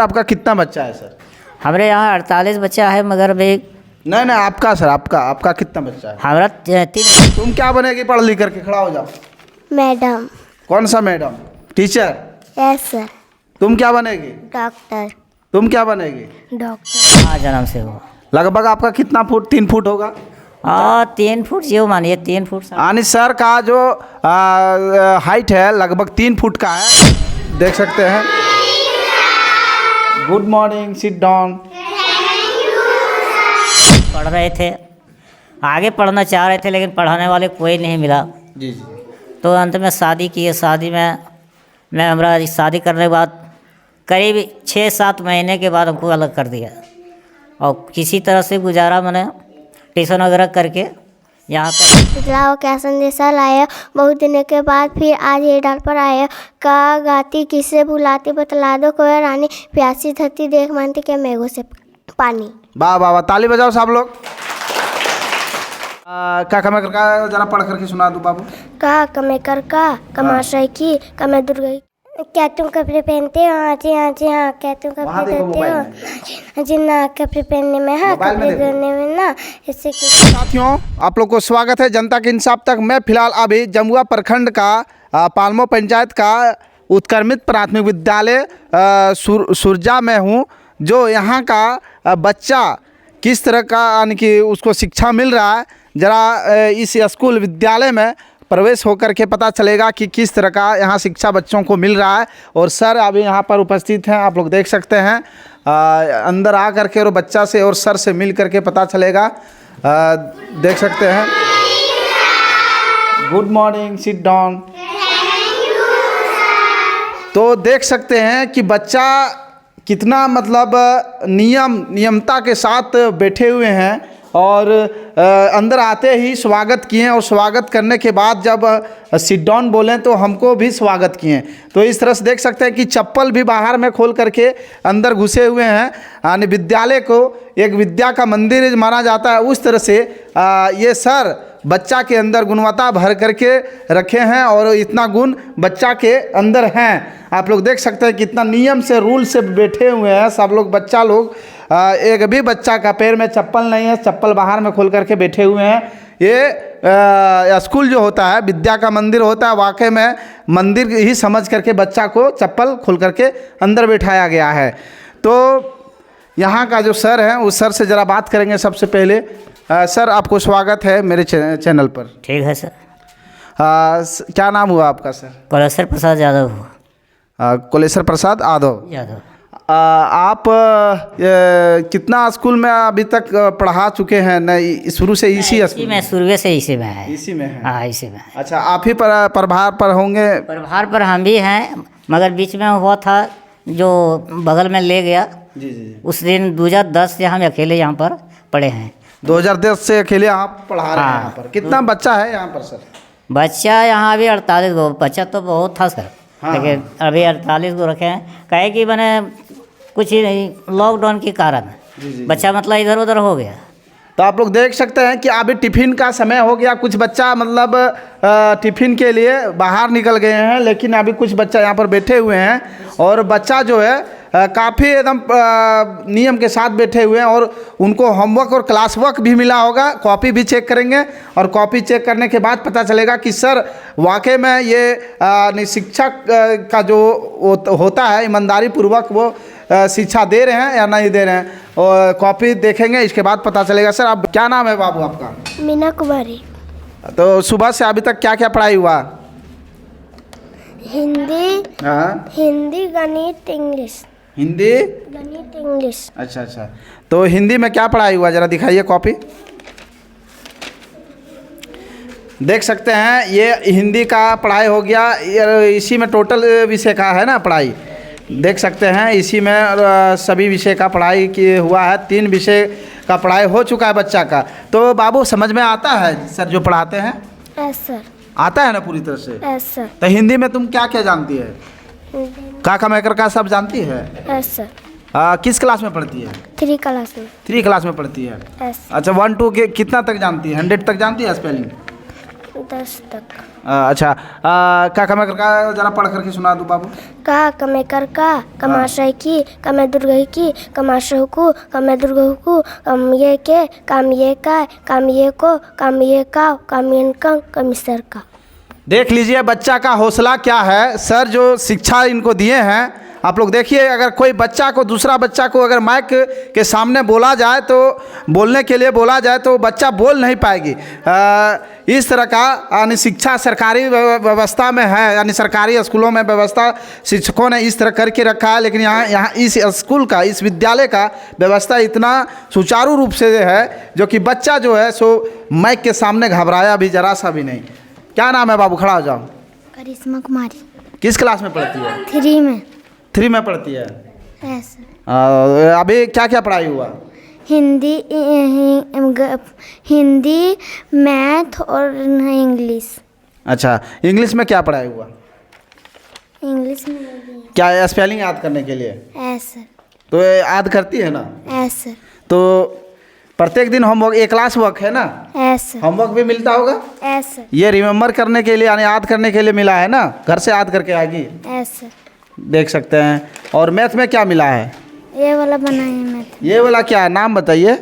आपका कितना बच्चा है सर? हमारे यहाँ 48 बच्चा है, मगर अभी नहीं नहीं, आपका सर, आपका कितना बच्चा है? हमारा 3। तुम क्या बनेगी पढ़ लिख करके? खड़ा हो जाओ। मैडम। कौन सा मैडम? टीचर? Yes sir. तुम क्या बनेगी? डॉक्टर। तुम क्या बनेगी? डॉक्टर। हाँ, जन्म से हुआ। लगभग आपका कितना फुट? 3 फुट होगा? हाँ, 3 फुट जो मानिए, 3 फुट। यानी सर का जो हाइट है लगभग 3 फुट का है, देख सकते हैं। Good morning, sit down. पढ़ रहे थे, आगे पढ़ना चाह रहे थे, लेकिन पढ़ाने वाले कोई नहीं मिला। जी जी। तो अंत में शादी की। शादी में हमारा शादी करने के बाद करीब 6-7 महीने के बाद हमको अलग कर दिया, और किसी तरह से गुजारा मैंने ट्यूशन वगैरह करके यहाँ पर। बदलाव क्या संदेशा लाया, बहुत दिनों के बाद फिर आज ये डाल पर आया। का गाती किसे बुलाती, बतला दो कोई रानी, प्यासी धरती देख मानती क्या मेघों से पानी। वाह वाह वाह, ताली बजाओ सब लोग। क्या कमे का जरा पढ़ करके सुना दो बाबू। का कमे कर का कमाशय की कमे दुर्गा, क्या तुम कपड़े पहनते हो? हाँ जी हाँ जी हाँ। क्या तुम वहाँ कपड़े देखो पहनते हो? हाँ जी ना। कपड़े पहनने में हाँ, मोबाइल में कपड़े देखो। पहनने में ना, इससे कि साथियों, आप लोग को स्वागत है जनता के इंसाफ तक। मैं फिलहाल अभी जमुआ प्रखंड का पालमो पंचायत का उत्क्रमित प्राथमिक विद्यालय सुरजा में हूँ। जो यहाँ का बच्चा किस तरह का यानी कि उसको शिक्षा मिल रहा है, ज़रा इस स्कूल विद्यालय में प्रवेश होकर के पता चलेगा कि किस तरह का यहाँ शिक्षा बच्चों को मिल रहा है। और सर अभी यहाँ पर उपस्थित हैं, आप लोग देख सकते हैं। अंदर आ करके और बच्चा से और सर से मिल करके पता चलेगा। देख सकते हैं। Good morning, sit down. तो देख सकते हैं कि बच्चा कितना मतलब नियमता के साथ बैठे हुए हैं, और अंदर आते ही स्वागत किए, और स्वागत करने के बाद जब सिट डाउन बोलें तो हमको भी स्वागत किए। तो इस तरह से देख सकते हैं कि चप्पल भी बाहर में खोल करके अंदर घुसे हुए हैं। यानी विद्यालय को एक विद्या का मंदिर माना जाता है, उस तरह से ये सर बच्चा के अंदर गुणवत्ता भर करके रखे हैं, और इतना गुण बच्चा के अंदर हैं। आप लोग देख सकते हैं कितना नियम से, रूल से बैठे हुए हैं सब लोग। बच्चा लोग, एक भी बच्चा का पैर में चप्पल नहीं है, चप्पल बाहर में खोल करके बैठे हुए हैं। ये स्कूल जो होता है विद्या का मंदिर होता है, वाकई में मंदिर ही समझ करके बच्चा को चप्पल खोल करके अंदर बैठाया गया है। तो यहाँ का जो सर है उस सर से ज़रा बात करेंगे सबसे पहले। सर आपको स्वागत है मेरे चैनल पर। ठीक है सर। क्या नाम हुआ आपका सर? कोलेश्वर प्रसाद यादव हुआ। कोलेश्वर प्रसाद यादव। आप कितना स्कूल में अभी तक पढ़ा चुके हैं? नहीं, शुरू से इसी स्कूल में? शुरू से इसी में है। इसी में है? हाँ, इसी में। अच्छा, आप ही प्रभार पर होंगे? प्रभार पर हम भी हैं, मगर बीच में हुआ था जो बगल में ले गया। जी जी। उस दिन 2010 से हम अकेले यहाँ पर पढ़े हैं। 2010 से अकेले आप पढ़ा रहे हैं हाँ। यहाँ पर? कितना बच्चा है यहाँ पर सर? बच्चा यहाँ अभी 48 गो। बच्चा तो बहुत था सर। हाँ। लेकिन अभी 48 गो रखे हैं। कहे कि मैंने कुछ ही नहीं, लॉकडाउन के कारण बच्चा मतलब इधर उधर हो गया। तो आप लोग देख सकते हैं कि अभी टिफ़िन का समय हो गया। कुछ बच्चा मतलब टिफ़िन के लिए बाहर निकल गए हैं, लेकिन अभी कुछ बच्चा यहाँ पर बैठे हुए हैं। और बच्चा जो है काफ़ी एकदम नियम के साथ बैठे हुए हैं, और उनको होमवर्क और क्लास वर्क भी मिला होगा। कॉपी भी चेक करेंगे, और कॉपी चेक करने के बाद पता चलेगा कि सर वाकई में ये शिक्षक का जो होता है ईमानदारी पूर्वक वो शिक्षा दे रहे हैं या नहीं दे रहे हैं। और कॉपी देखेंगे, इसके बाद पता चलेगा। सर आप क्या नाम है बाबू आपका? मीना कुमारी। तो सुबह से अभी तक क्या क्या पढ़ाई हुआ? हिंदी। हाँ। हिंदी, गणित, इंग्लिश। हिंदी, गणित, इंग्लिश। अच्छा अच्छा। तो हिंदी में क्या पढ़ाई हुआ, ज़रा दिखाइए कॉपी। देख सकते हैं ये हिंदी का पढ़ाई हो गया। इसी में टोटल विषय का है ना पढ़ाई, देख सकते हैं इसी में सभी विषय का पढ़ाई की हुआ है। 3 विषय का पढ़ाई हो चुका है बच्चा का। तो बाबू समझ में आता है सर जो पढ़ाते हैं? Yes sir. आता है ना पूरी तरह से? Yes sir. तो हिंदी में तुम क्या क्या जानती है? काका मैकर का सब जानती है? Yes sir. किस क्लास में पढ़ती है? 3 क्लास में। 3 क्लास में पढ़ती है। यस। अच्छा, 1 2 के कितना तक जानती है? 100 तक जानती है स्पेलिंग? 10 तक। अच्छा का कमे कर का जरा पढ़ करके सुना दो बाबू। का कमे कर का कमाशय की कमे दुर्गही की कमाशय को कमे दुर्गही को कम ये के काम ये का काम ये को काम ये का काम ये का कमिसर का। देख लीजिए बच्चा का हौसला क्या है। सर जो शिक्षा इनको दिए हैं, आप लोग देखिए, अगर कोई बच्चा को दूसरा बच्चा को अगर माइक के सामने बोला जाए तो बोलने के लिए बोला जाए तो बच्चा बोल नहीं पाएगी। इस तरह का यानी शिक्षा सरकारी व्यवस्था में है, यानी सरकारी स्कूलों में व्यवस्था शिक्षकों ने इस तरह करके रखा है। लेकिन यहाँ इस स्कूल का, इस विद्यालय का व्यवस्था इतना सुचारू रूप से है जो कि बच्चा जो है सो माइक के सामने घबराया भी जरा सा भी नहीं। क्या नाम है बाबू? खड़ा हो जाओ। करिश्मा कुमारी। किस क्लास में पढ़ती है? 3 में। 3 में पढ़ती है। यस। अभी क्या क्या पढ़ाई हुआ? हिंदी मैथ और इंग्लिश। अच्छा, इंग्लिश में क्या पढ़ाई हुआ? इंग्लिश में क्या स्पेलिंग याद करने के लिए? एस। तो याद करती है ना? एस। तो प्रत्येक दिन होमवर्क, एक क्लास वर्क है ना? एस। होमवर्क भी मिलता होगा? एस। ये रिमेम्बर करने के लिए यानी याद करने के लिए मिला है ना? घर से याद करके आएगी? एस। देख सकते हैं। और मैथ में क्या मिला है? ये वाला बनाए हैं मैथ। ये वाला क्या है, नाम बताइए।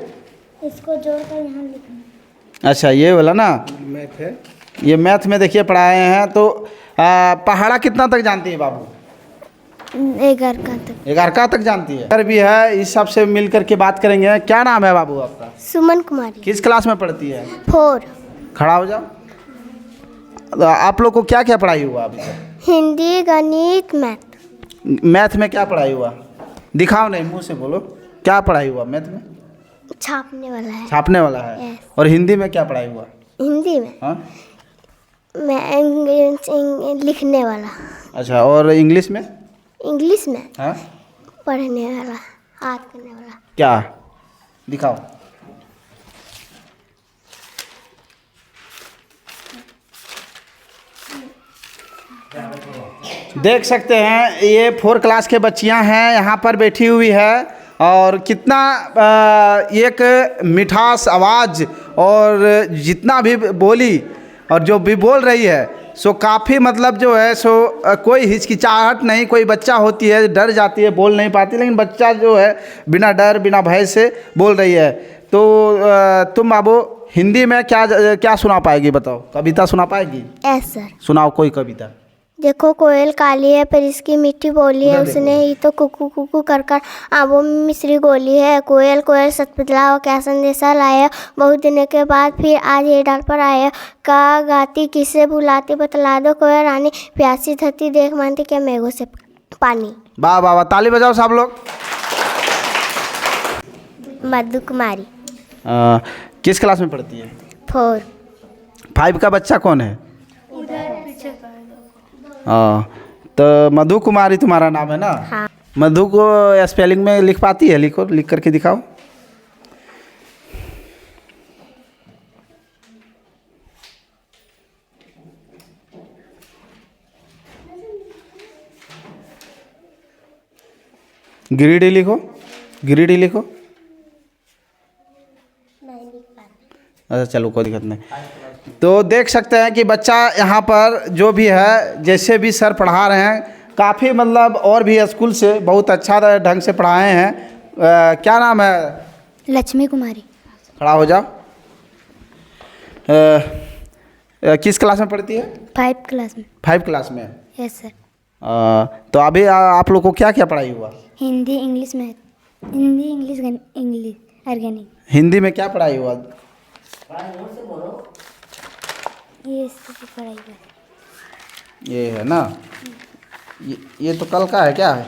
इसको जोड़कर यहाँ लिखना। अच्छा, ये वाला ना मैथ है। ये मैथ में देखिए पढ़ाए हैं। तो पहाड़ा कितना तक जानती है बाबू? 11 तक। 11 तक जानती है। सर भी है, इस सब से मिल करके बात करेंगे। क्या नाम है बाबू आपका? सुमन कुमारी। किस क्लास में पढ़ती है? 4। खड़ा हो जाओ। तो आप लोग को क्या क्या पढ़ाई हुआ अभी तक? हिंदी गणित मैथ। मैथ में क्या पढ़ाई हुआ? दिखाओ नहीं, मुंह से बोलो। क्या पढ़ाई हुआ मैथ में? छापने वाला है। छापने वाला है। Yes. और हिंदी में क्या पढ़ाई हुआ? हिंदी में हाँ, मैं लिखने वाला। अच्छा। और इंग्लिश में? इंग्लिश में हाँ, पढ़ने वाला, याद करने वाला। क्या दिखाओ। देख सकते हैं ये 4 क्लास के बच्चियां हैं, यहाँ पर बैठी हुई है। और कितना एक मिठास आवाज़ और जितना भी बोली और जो भी बोल रही है सो काफ़ी मतलब जो है सो कोई हिचकिचाहट नहीं। कोई बच्चा होती है डर जाती है, बोल नहीं पाती, लेकिन बच्चा जो है बिना डर बिना भय से बोल रही है। तो तुम बाबू हिंदी में क्या क्या सुना पाएगी? बताओ। कविता सुना पाएगी? Yes sir. सुनाओ कोई कविता। देखो कोयल काली है पर इसकी मीठी बोली है, उसने ही तो कुकू कुकू कर कर आंबों में मिश्री गोली है। कोयल कोयल सच बतलाओ क्या संदेशा लाया, बहुत दिनों के बाद फिर आज ये डाल पर आया। का गाती किसे बुलाती बतला दो कोयल रानी, प्यासी धरती देख मानती क्या मेघों से पानी। वाह वाह वाह, ताली बजाओ सब लोग। मधु कुमारी। किस क्लास में पढ़ती है? 4। 5 का बच्चा कौन है? तो मधु कुमारी तुम्हारा नाम है ना? हाँ। मधु को स्पेलिंग में लिख पाती है? लिखो, लिख करके दिखाओ। गिरिडीह लिखो, गिरिडीह लिखो। अच्छा चलो, कोई दिक्कत नहीं। तो देख सकते हैं कि बच्चा यहाँ पर जो भी है, जैसे भी सर पढ़ा रहे हैं, काफ़ी मतलब और भी स्कूल से बहुत अच्छा ढंग से पढ़ाए हैं। क्या नाम है? लक्ष्मी कुमारी। खड़ा हो जाओ। किस क्लास में पढ़ती है? 5 क्लास में। 5 क्लास में। Yes sir. तो अभी आप लोग को क्या क्या पढ़ाई हुआ? Hindi English math, Hindi English English organic. Hindi में क्या पढ़ाई हुआ? ये इसकी पढ़ाई है। ये है ना? ये तो कल का है, क्या है?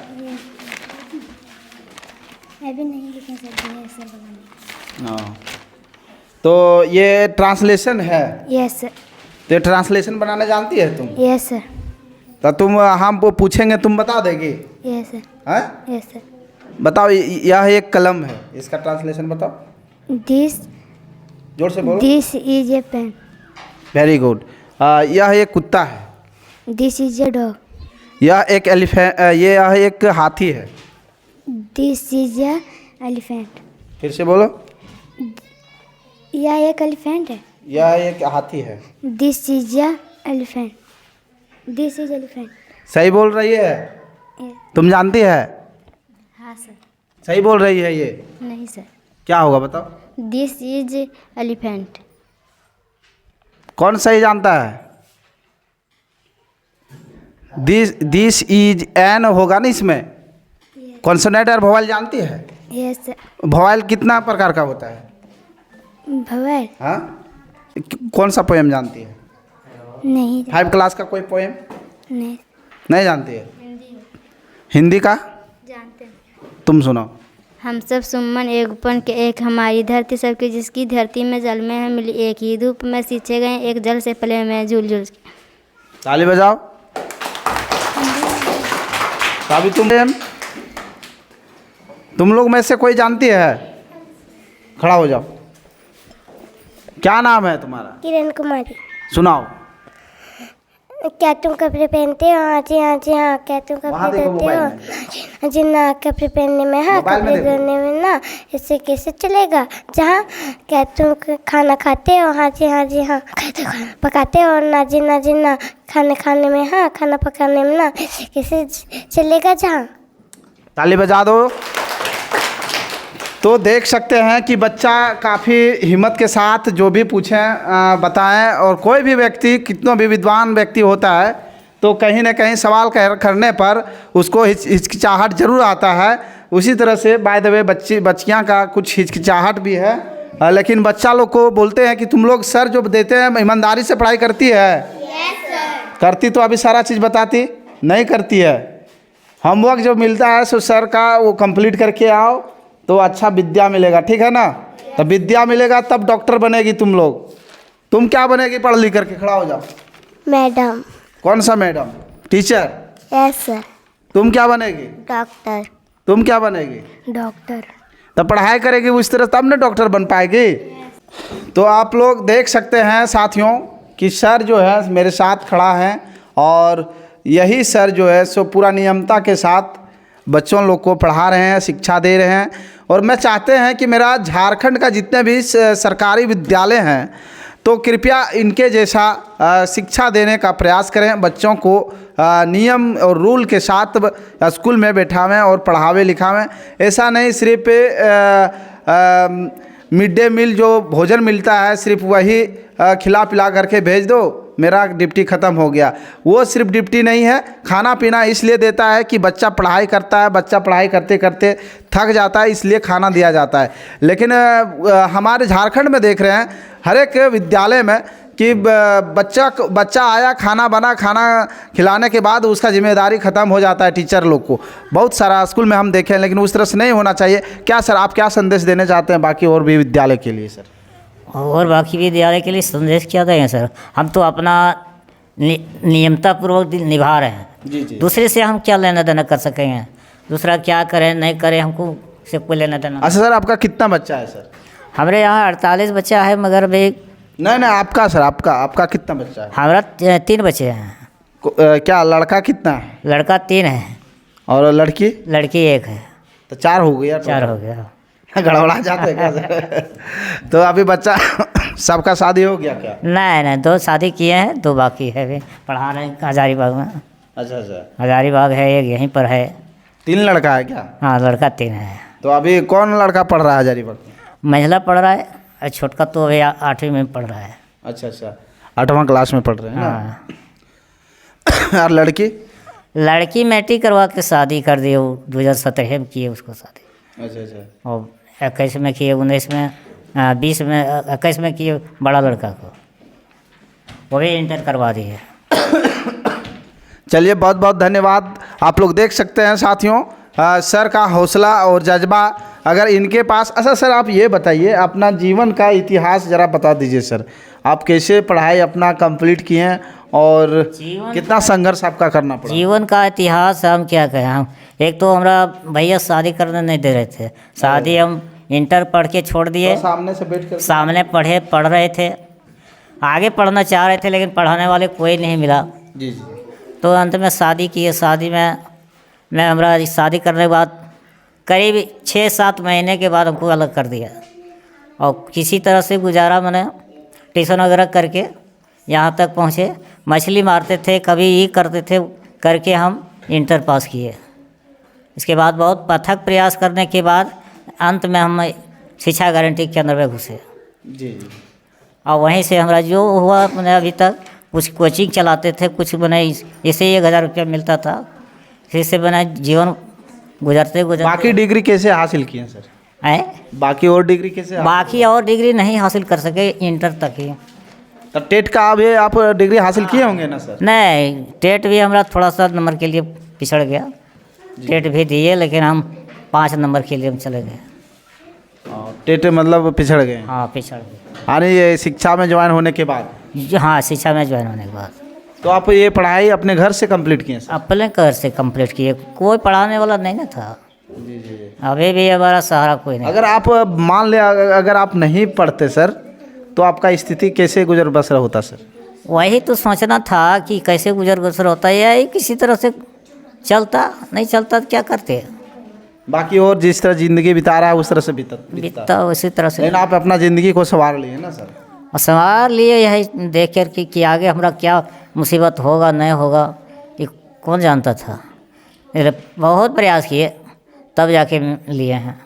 अभी नहीं लिखना चाहिए सर बनाने। हाँ, तो ये ट्रांसलेशन है। Yes sir. तो ट्रांसलेशन बनाने जानती है तुम? Yes sir. तो तुम हम पूछेंगे तुम बता देगी? Yes sir. हैं? Yes sir. बताओ, यह एक कलम है, इसका ट्रांसलेशन बताओ। दिस जोर से बोलो। This is a pen. Very good. यह एक कुत्ता है। This is a dog. यह एक यह एक हाथी है। This is a elephant. फिर से बोलो। यह एक एलिफेंट है। यह एक हाथी है। This is elephant. This is elephant. सही बोल रही है? तुम जानती है? हाँ सर। सही बोल रही है ये? नहीं सर। क्या होगा बताओ? This is elephant. कौन सही जानता है? दिस इज एन होगा ना इसमें। कॉन्सोनेंट और वोवेल जानती है? Yes sir. वोवेल कितना प्रकार का होता है? भवेल। हाँ, कौन सा पोएम जानती है? नहीं 5 क्लास का कोई पोएम नहीं नहीं जानती है? हिंदी का जानते हैं। तुम सुनाओ। हम सब सुमन एक उपन के एक हमारी धरती सबकी जिसकी धरती में जल में है मिली एक ही धूप में सींचे गए एक जल से पले में झूल झूल के। ताली बजाओ। अभी तुम लोग में से कोई जानती है? खड़ा हो जाओ। क्या नाम है तुम्हारा? किरण कुमारी। सुनाओ। क्या तुम कपड़े पहनते हो? हाँ जी हाँ जी हाँ। क्या तुम वहाँ कपड़े देखो धोते मोबाइल हो? में। हाँ जी ना। कपड़े पहनने में हाँ, मोबाइल में कपड़े देखो। धोने में ना। इससे कैसे चलेगा जहाँ? क्या तुम खाना खाते हो? हाँ जी हाँ जी हाँ। पकाते हो? ना जी ना जी ना। खाने खाने में हाँ, खाना पकाने में ना। कैसे चलेगा जहाँ? ताली बजा दो। तो देख सकते हैं कि बच्चा काफ़ी हिम्मत के साथ जो भी पूछें बताएं। और कोई भी व्यक्ति कितना भी विद्वान व्यक्ति होता है तो कहीं ना कहीं सवाल करने पर उसको हिचकिचाहट जरूर आता है। उसी तरह से बाय द वे बच्चियाँ का कुछ हिचकिचाहट भी है। लेकिन बच्चा लोग को बोलते हैं कि तुम लोग सर जो देते हैं ईमानदारी से पढ़ाई करती है? Yes sir. करती तो अभी सारा चीज़ बताती नहीं करती है। होमवर्क जो मिलता है सो सर का वो कंप्लीट करके आओ तो अच्छा विद्या मिलेगा। ठीक है ना? तब विद्या मिलेगा तब डॉक्टर बनेगी तुम लोग। तुम क्या बनेगी पढ़ लिख करके? खड़ा हो जाओ। मैडम। कौन सा मैडम? टीचर? Yes sir. तुम क्या बनेगी? डॉक्टर। तुम क्या बनेगी? डॉक्टर। तब पढ़ाई करेगी उस तरह तब ना डॉक्टर बन पाएगी। तो आप लोग देख सकते हैं साथियों कि सर जो है मेरे साथ खड़ा है और यही सर जो है सो पूरा नियमता के साथ बच्चों लोग को पढ़ा रहे हैं, शिक्षा दे रहे हैं। और मैं चाहते हैं कि मेरा झारखंड का जितने भी सरकारी विद्यालय हैं तो कृपया इनके जैसा शिक्षा देने का प्रयास करें। बच्चों को नियम और रूल के साथ स्कूल में बैठावें और पढ़ावे लिखावें। ऐसा नहीं सिर्फ मिड डे मील जो भोजन मिलता है सिर्फ वही खिला पिला करके भेज दो, मेरा ड्यूटी ख़त्म हो गया। वो सिर्फ ड्यूटी नहीं है। खाना पीना इसलिए देता है कि बच्चा पढ़ाई करता है, बच्चा पढ़ाई करते करते थक जाता है, इसलिए खाना दिया जाता है। लेकिन हमारे झारखंड में देख रहे हैं हर एक विद्यालय में कि बच्चा आया, खाना बना, खाना खिलाने के बाद उसका जिम्मेदारी ख़त्म हो जाता है टीचर लोग को। बहुत सारा स्कूल में हम देखे हैं, लेकिन उस तरह से नहीं होना चाहिए। क्या सर आप क्या संदेश देना चाहते हैं बाकी और भी विद्यालय के लिए? सर और बाकी विद्यालय के लिए संदेश क्या दें सर? हम तो अपना नियमतापूर्वक निभा रहे हैं। जी जी। दूसरे से हम क्या लेना देना कर सकेंगे? दूसरा क्या करें नहीं करें हमको से कोई लेना देना। अच्छा सर आपका कितना बच्चा है? सर हमारे यहाँ 48 बच्चा है मगर भी नहीं आपका सर आपका कितना बच्चा है? हमारा 3 बच्चे हैं। क्या लड़का कितना है? लड़का 3 है और लड़की? लड़की 1 है। तो 4 हो गया। 4 हो गया। गड़बड़ा जाते हैं क्या सर? तो अभी बच्चा सबका शादी हो गया क्या? नहीं 2 शादी किए हैं, 2 बाकी है। अभी पढ़ा रहे हैं हजारीबाग में। अच्छा हजारीबाग है, एक यहीं पर है। 3 लड़का है क्या? हाँ लड़का 3 है। तो अभी कौन लड़का पढ़ रहा है हजारीबाग में? महिला पढ़ रहा है और छोटका तो अभी 8वीं में पढ़ रहा है। अच्छा 8वां क्लास में पढ़ रहे हैं ना? हाँ। और लड़की? लड़की मैट्रिक करवा के शादी कर दी। वो 2017 में किए उसको शादी। अच्छा और 21 में किए, 19 में 20 में 21 में किए बड़ा लड़का को, वो भी इंटर करवा दिए। चलिए बहुत बहुत धन्यवाद। आप लोग देख सकते हैं साथियों सर का हौसला और जज्बा अगर इनके पास। अच्छा सर आप ये बताइए अपना जीवन का इतिहास ज़रा बता दीजिए सर। आप कैसे पढ़ाई अपना कंप्लीट किए हैं और कितना संघर्ष आपका करना पड़ा? जीवन का इतिहास हम क्या कहें। हम एक तो हमारा भैया शादी करने नहीं दे रहे थे। शादी हम इंटर पढ़ के छोड़ दिए। सामने से बैठ कर सामने पढ़ रहे थे, आगे पढ़ना चाह रहे थे लेकिन पढ़ाने वाले कोई नहीं मिला। जी। तो अंत में शादी किए। शादी में हमारा शादी करने के बाद करीब 6-7 महीने के बाद हमको अलग कर दिया और किसी तरह से गुजारा मैंने ट्यूशन वगैरह करके यहाँ तक पहुँचे। मछली मारते थे, कभी ये करते थे, करके हम इंटर पास किए। इसके बाद बहुत अथक प्रयास करने के बाद अंत में हम शिक्षा गारंटी के अंदर में घुसे। जी जी। और वहीं से हमारा जो हुआ मैंने अभी तक कुछ कोचिंग चलाते थे, कुछ मैंने इससे 1000 रुपया मिलता था, फिर से मैंने जीवन गुजरते बाकी डिग्री कैसे हासिल किए सर? हैं। बाकी और डिग्री कैसे? बाकी और डिग्री नहीं हासिल कर सके, इंटर तक ही। तो टेट का अभी आप डिग्री हासिल किए होंगे ना सर? नहीं, टेट भी हमारा थोड़ा सा नंबर के लिए पिछड़ गया। टेट भी दिए लेकिन हम 5 नंबर के लिए हम चले गए। टेट मतलब पिछड़ गए? हाँ, पिछड़ गए। यानी ये शिक्षा में ज्वाइन होने के बाद? हाँ, शिक्षा में ज्वाइन होने के बाद। तो आप ये पढ़ाई अपने घर से कंप्लीट किए सर? अपने घर से कंप्लीट किए, कोई पढ़ाने वाला नहीं ना था। जी जी। अभी भी हमारा सहारा कोई नहीं। अगर आप मान ले अगर आप नहीं पढ़ते सर तो आपका स्थिति कैसे गुजर बसर होता सर? वही तो सोचना था कि कैसे गुजर बसर होता है, या किसी तरह से चलता, नहीं चलता तो क्या करते। बाकी और जिस तरह ज़िंदगी बिता रहा है उस तरह से बीतता। उसी तरह से। लेकिन आप अपना ज़िंदगी को संवार लिए ना सर? और संवार लिए, यही देख कर कि आगे हमारा क्या मुसीबत होगा नहीं होगा, ये कौन जानता था। बहुत प्रयास किए तब जाके लिए हैं।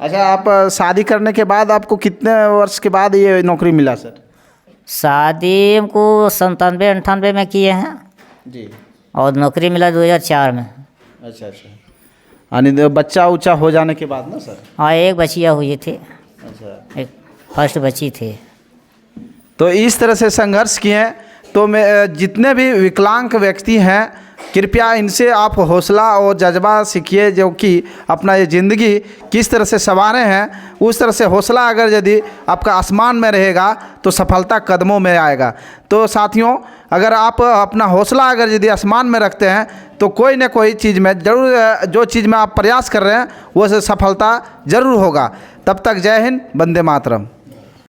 अच्छा, आप शादी करने के बाद आपको कितने वर्ष के बाद ये नौकरी मिला सर? शादी हमको 97-98 में किए हैं जी। और नौकरी मिला 2004 में। अच्छा अच्छा। यानी बच्चा उच्चा हो जाने के बाद ना सर? हाँ, एक बचिया हुई थी। अच्छा। एक फर्स्ट बची थी। तो इस तरह से संघर्ष किए। तो मैं जितने भी विकलांग व्यक्ति हैं, कृपया इनसे आप हौसला और जज्बा सीखिए, जो कि अपना ये ज़िंदगी किस तरह से संवारे हैं उस तरह से हौसला अगर यदि आपका आसमान में रहेगा तो सफलता कदमों में आएगा। तो साथियों, अगर आप अपना हौसला अगर यदि आसमान में रखते हैं तो कोई ना कोई चीज़ में ज़रूर, जो चीज़ में आप प्रयास कर रहे हैं वो से सफलता ज़रूर होगा। तब तक जय हिंद, वंदे मातरम।